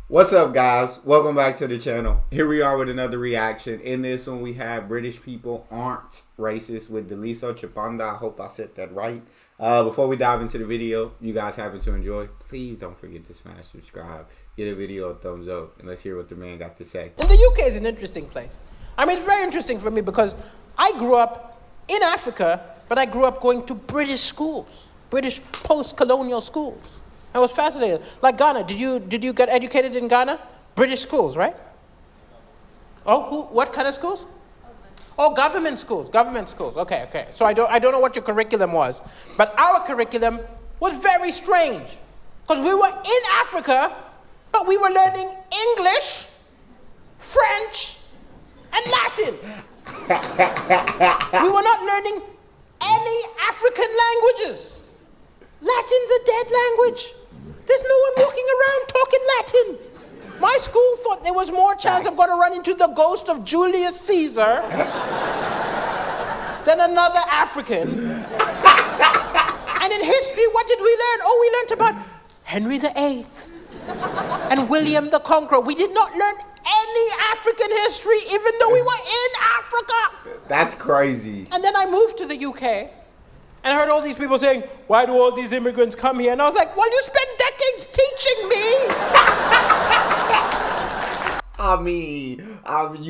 What's up, guys? Welcome back to the channel. Here we are with another reaction. In this one, we have British people aren't racist with Daliso, Chaponda. I hope I said that right. Before we dive into the video, you guys happen to enjoy, please don't forget to smash subscribe, give the video a thumbs up, and let's hear what the man got to say. And the UK is an interesting place. I mean, it's very interesting for me because I grew up in Africa, but I grew up going to British schools, British post-colonial schools. I was fascinated. Like Ghana, did you get educated in Ghana? British schools, right? Oh, what kind of schools? Oh, government schools. Okay. So I don't know what your curriculum was, but our curriculum was very strange because we were in Africa, but we were learning English, French, and Latin. We were not learning any African languages. Latin's a dead language. There's no one walking around talking Latin. My school thought there was more chance of going to run into the ghost of Julius Caesar than another African. And in history, what did we learn? Oh, we learned about Henry VIII and William the Conqueror. We did not learn any African history, even though we were in Africa. That's crazy. And then I moved to the UK. And I heard all these people saying, why do all these immigrants come here? And I was like, well, you spent decades teaching me.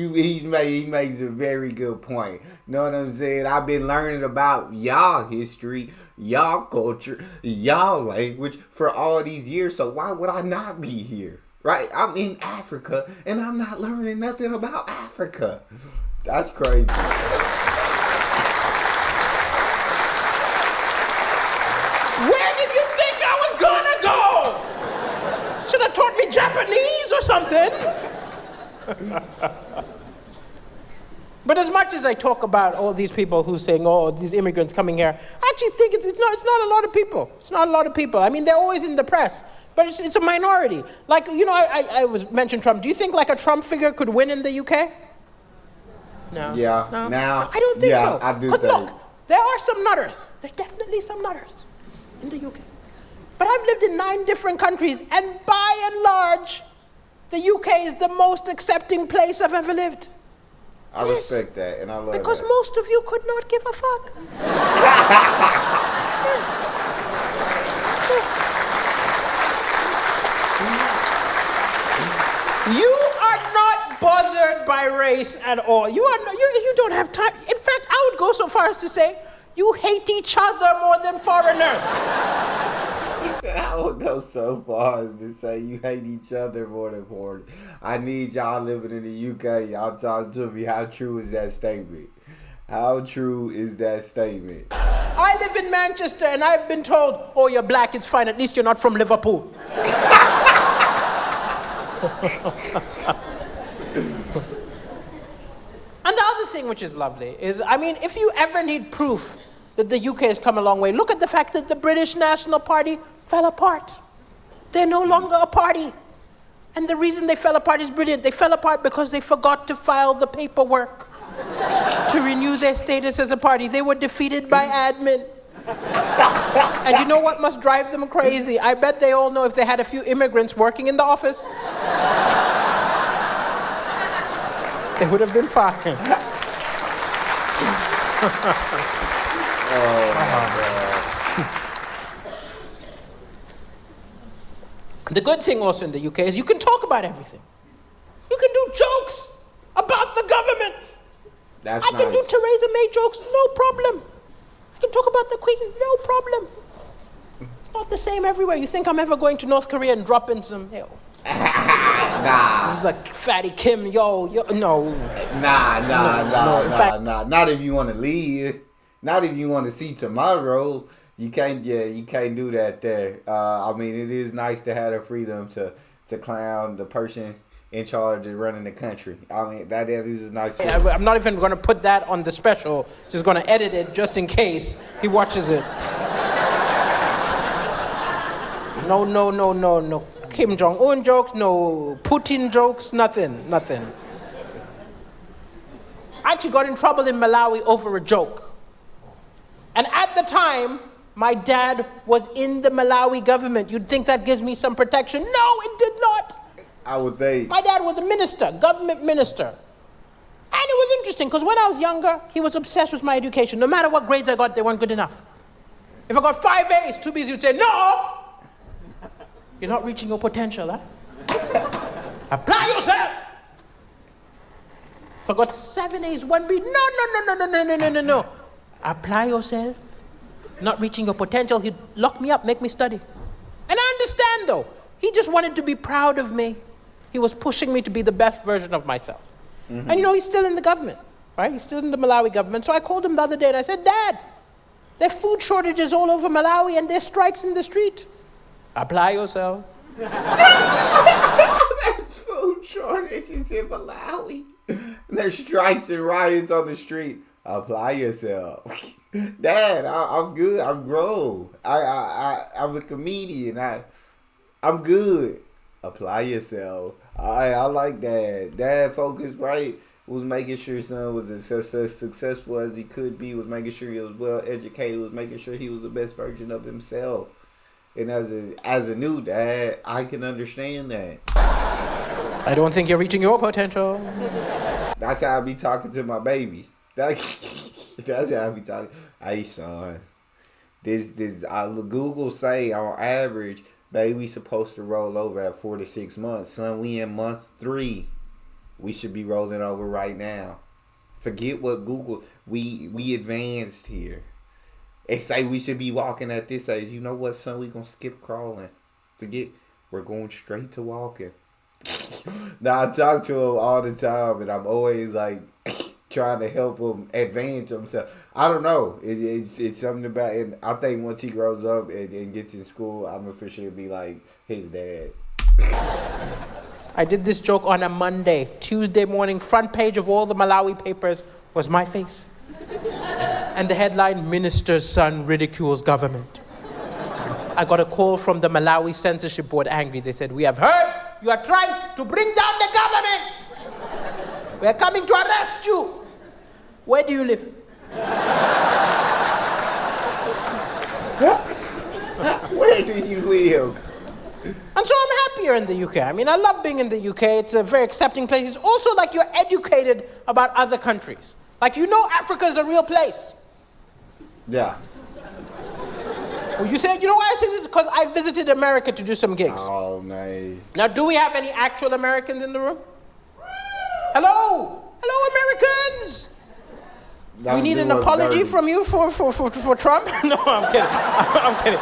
He makes a very good point. Know what I'm saying? I've been learning about y'all history, y'all culture, y'all language for all these years. So why would I not be here? Right? I'm in Africa and I'm not learning nothing about Africa. That's crazy. Where did you think I was gonna go? Should have taught me Japanese or something. But as much as I talk about all these people who saying, oh, these immigrants coming here, I actually think it's not a lot of people. It's not a lot of people. I mean, they're always in the press, but it's a minority. Like, you know, I was mentioned Trump. Do you think like a Trump figure could win in the UK? No. Yeah. No? Now. I don't think so. I do. Because look, there are some nutters. There's definitely some nutters in the UK. But I've lived in 9 different countries, and by and large, the UK is the most accepting place I've ever lived. I respect that, and I love because that. most of you could not give a fuck. You are not bothered by race at all. You don't have time. In fact, I would go so far as to say, you hate each other more than foreigners. I would go so far as to say you hate each other more than foreigners. I need y'all living in the UK. Y'all talk to me. How true is that statement? How true is that statement? I live in Manchester and I've been told, oh, you're black, it's fine. At least you're not from Liverpool. And the other thing which is lovely is, I mean, if you ever need proof that the UK has come a long way, look at the fact that the British National Party fell apart. They're no longer a party. And the reason they fell apart is brilliant. They fell apart because they forgot to file the paperwork to renew their status as a party. They were defeated by admin. And you know what must drive them crazy? I bet they all know if they had a few immigrants working in the office, they would have been fine. Oh my God. The good thing also in the UK is you can talk about everything. You can do jokes about the government. That's I can do Theresa May jokes, no problem. I can talk about the Queen, no problem. It's not the same everywhere. You think I'm ever going to North Korea and drop in some, yo. Nah. This is like Fatty Kim, yo, no. Nah. Not if you want to leave. Not if you want to see tomorrow. You can't do that there. I mean, it is nice to have the freedom to clown the person in charge of running the country. I mean, that is nice. I'm not even going to put that on the special. Just going to edit it just in case he watches it. No. Kim Jong-un jokes, no Putin jokes, nothing. I actually got in trouble in Malawi over a joke. And at the time, my dad was in the Malawi government. You'd think that gives me some protection. No, it did not. I would think. My dad was a minister, government minister. And it was interesting because when I was younger, he was obsessed with my education. No matter what grades I got, they weren't good enough. If I got 5 A's, 2 B's, he would say, no! You're not reaching your potential, huh? Apply yourself! If I got 7 A's, 1 B, no. Apply yourself. Not reaching your potential, he'd lock me up, make me study. And I understand though. He just wanted to be proud of me. He was pushing me to be the best version of myself. Mm-hmm. And you know, he's still in the government, right? He's still in the Malawi government. So I called him the other day and I said, Dad, there are food shortages all over Malawi and there's strikes in the street. Apply yourself. There's food shortages in Malawi. There's strikes and riots on the street. Apply yourself. Dad, I'm good. I'm grown. I'm a comedian. I'm good. Apply yourself. I like that. Dad focused right. Was making sure his son was as successful as he could be. Was making sure he was well educated. Was making sure he was the best version of himself. And as a new dad, I can understand that. I don't think you're reaching your potential. That's how I be talking to my baby. That's how I be talking. Hey son, Google say on average, baby supposed to roll over at 4 to 6 months. Son, we in month 3. We should be rolling over right now. Forget what Google. We advanced here. They say we should be walking at this age. You know what, son? We gonna skip crawling. Forget. We're going straight to walking. Now I talk to him all the time, and I'm always like trying to help him advance himself. I don't know. It's something about it. I think once he grows up and gets in school, I'm gonna for sure be like his dad. I did this joke on a Monday. Tuesday morning, front page of all the Malawi papers was my face. And the headline, Minister's Son Ridicules Government. I got a call from the Malawi censorship board angry. They said, we have heard you are trying to bring down the government. We are coming to arrest you. Where do you live? Where do you live? And so I'm happier in the UK. I mean, I love being in the UK. It's a very accepting place. It's also like you're educated about other countries. Like, you know, Africa is a real place. Yeah. Well, you said, you know why I say this? Because I visited America to do some gigs. Oh, man. Now, do we have any actual Americans in the room? Hello? Hello, Americans? We need an apology from you for Trump? No, I'm kidding.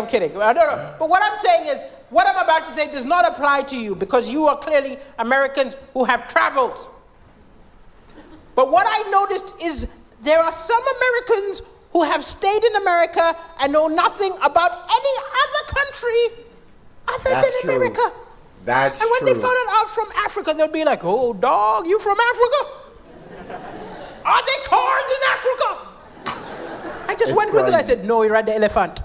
No. But what I'm saying is, what I'm about to say does not apply to you because you are clearly Americans who have traveled. But what I noticed is there are some Americans who have stayed in America and know nothing about any other country other than America. That's true. And when they found out I'm from Africa, they'll be like, oh, dog, you from Africa? Are there cars in Africa? I just went with it. I said, no, you're at the elephant.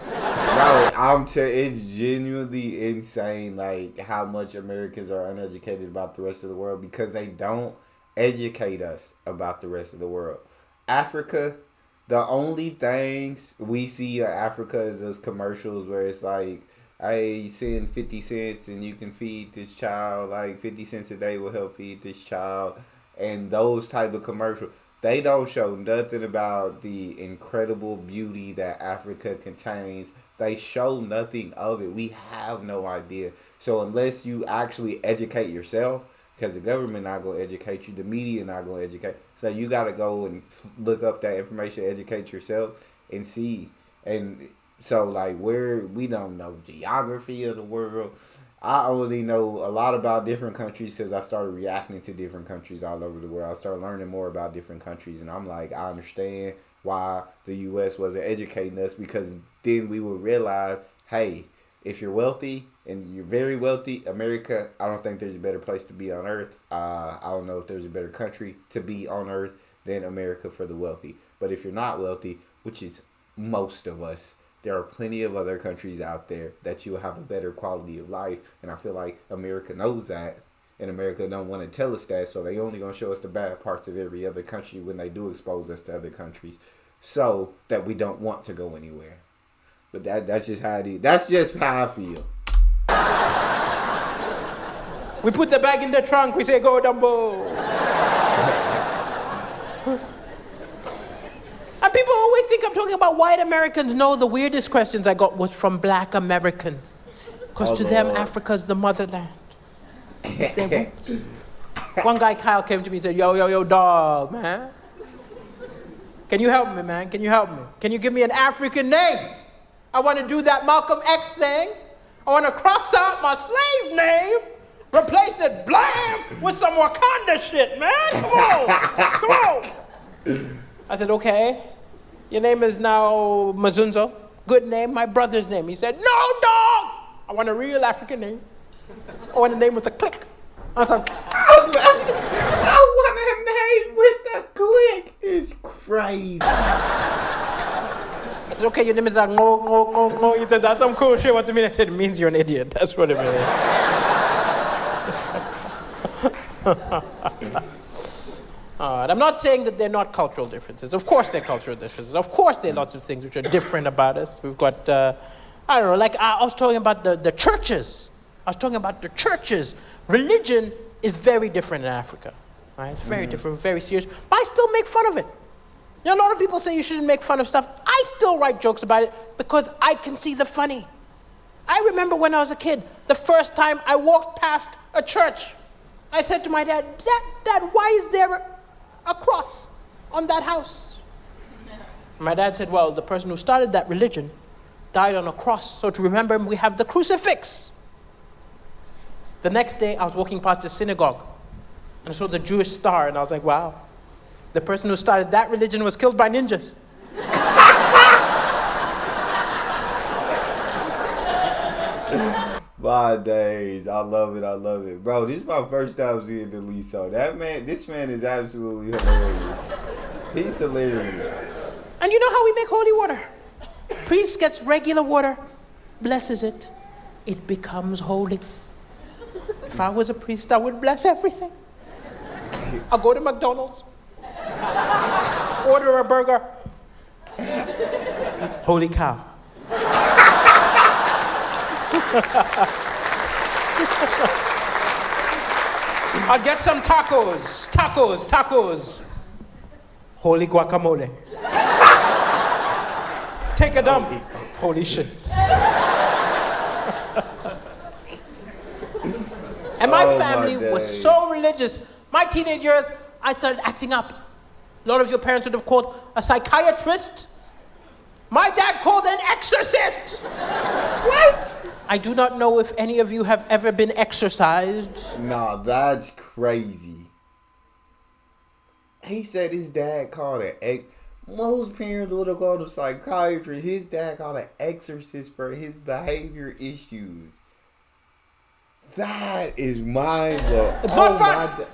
Bro, it's genuinely insane, like, how much Americans are uneducated about the rest of the world because they don't educate us about the rest of the world. Africa, the only things we see in Africa is those commercials where it's like, hey, send 50 cents and you can feed this child, like 50 cents a day will help feed this child. And those type of commercials, they don't show nothing about the incredible beauty that Africa contains. They show nothing of it. We have no idea. So unless you actually educate yourself, because the government not going to educate you, the media not going to educate. So you got to go and look up that information, educate yourself, and see. And so like we don't know geography of the world. I only know a lot about different countries because I started reacting to different countries all over the world. I started learning more about different countries, and I'm like, I understand why the U.S. wasn't educating us because then we would realize, hey, if you're wealthy and you're very wealthy, America, I don't think there's a better place to be on earth. I don't know if there's a better country to be on earth than America for the wealthy. But if you're not wealthy, which is most of us, there are plenty of other countries out there that you will have a better quality of life. And I feel like America knows that. And America don't want to tell us that. So they only going to show us the bad parts of every other country when they do expose us to other countries. So that we don't want to go anywhere. But that's just how it is. That's just how I feel. We put the bag in the trunk, we say, go Dumbo. And people always think I'm talking about white Americans. No, the weirdest questions I got was from black Americans. Because to them, Africa's the motherland. It's their roots. One guy, Kyle, came to me and said, yo, dog, man. Can you help me, man? Can you help me? Can you give me an African name? I want to do that Malcolm X thing. I want to cross out my slave name, replace it, blam, with some Wakanda shit, man. Come on. Come on. I said, okay. Your name is now Mazunzo. Good name, my brother's name. He said, no, dog. I want a real African name. I want a name with a click. I was like, I want a name with a click. It's crazy. I said, okay, your name is like, no. He said, that's some cool shit. What's it mean? I said, it means you're an idiot. That's what it means. I'm not saying that they're not cultural differences. Of course they're cultural differences. Of course there are lots of things which are different about us. We've got, I don't know, like I was talking about the churches. I was talking about the churches. Religion is very different in Africa. Right? It's very different, very serious. But I still make fun of it. You know, a lot of people say you shouldn't make fun of stuff. I still write jokes about it because I can see the funny. I remember when I was a kid, the first time I walked past a church, I said to my dad, Dad, why is there a cross on that house? My dad said, well, the person who started that religion died on a cross, so to remember him, we have the crucifix. The next day, I was walking past the synagogue, and I saw the Jewish star, and I was like, wow, the person who started that religion was killed by ninjas. My days. I love it. Bro, this is my first time seeing Daliso. This man is absolutely hilarious. He's hilarious. And you know how we make holy water? Priest gets regular water, blesses it, it becomes holy. If I was a priest, I would bless everything. I'll go to McDonald's, order a burger. Holy cow. I'll get some tacos. Holy guacamole. Take a dump. Holy shit. And my family was so religious. My teenage years, I started acting up. A lot of your parents would have called a psychiatrist. My dad called an exorcist. What? I do not know if any of you have ever been exorcised. Nah, that's crazy. He said his dad called an most parents would have called a psychiatrist. His dad called an exorcist for his behavior issues. That is mind-blowing. It's not fun.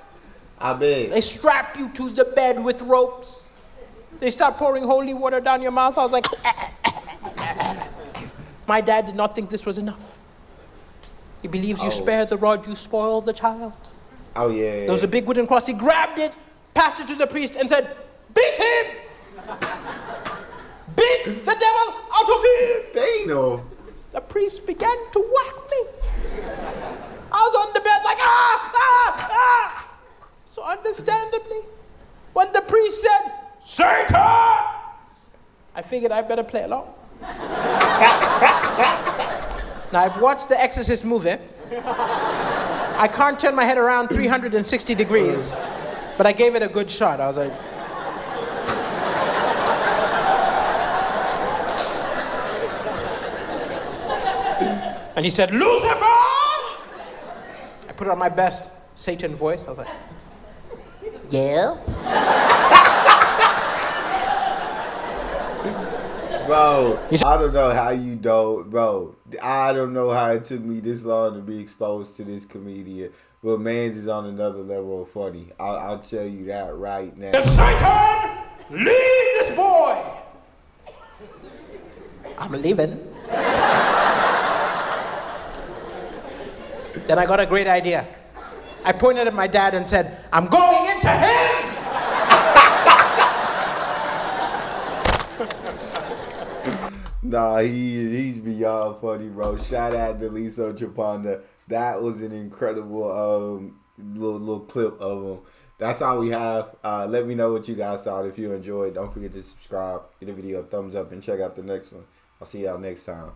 I bet. They strap you to the bed with ropes. They start pouring holy water down your mouth. I was like, My dad did not think this was enough. He believes you spare the rod, you spoil the child. Oh, yeah. There was a big wooden cross. He grabbed it, passed it to the priest, and said, beat him! Beat the devil out of him! Dano. The priest began to whack me. I was on the bed like, ah! So understandably, when the priest said, Satan! I figured I better play along. Now, I've watched The Exorcist movie. I can't turn my head around 360 degrees, but I gave it a good shot. I was like... And he said, Lucifer! I put on my best Satan voice. I was like, yeah? Bro, I don't know how you don't, bro. I don't know how it took me this long to be exposed to this comedian. But man's is on another level of funny. I'll tell you that right now. Satan, leave this boy! I'm leaving. Then I got a great idea. I pointed at my dad and said, I'm going into him! Nah, he's beyond funny, bro. Shout out to Daliso Chaponda. That was an incredible little clip of him. That's all we have. Let me know what you guys thought. If you enjoyed, don't forget to subscribe, give the video a thumbs up, and check out the next one. I'll see y'all next time.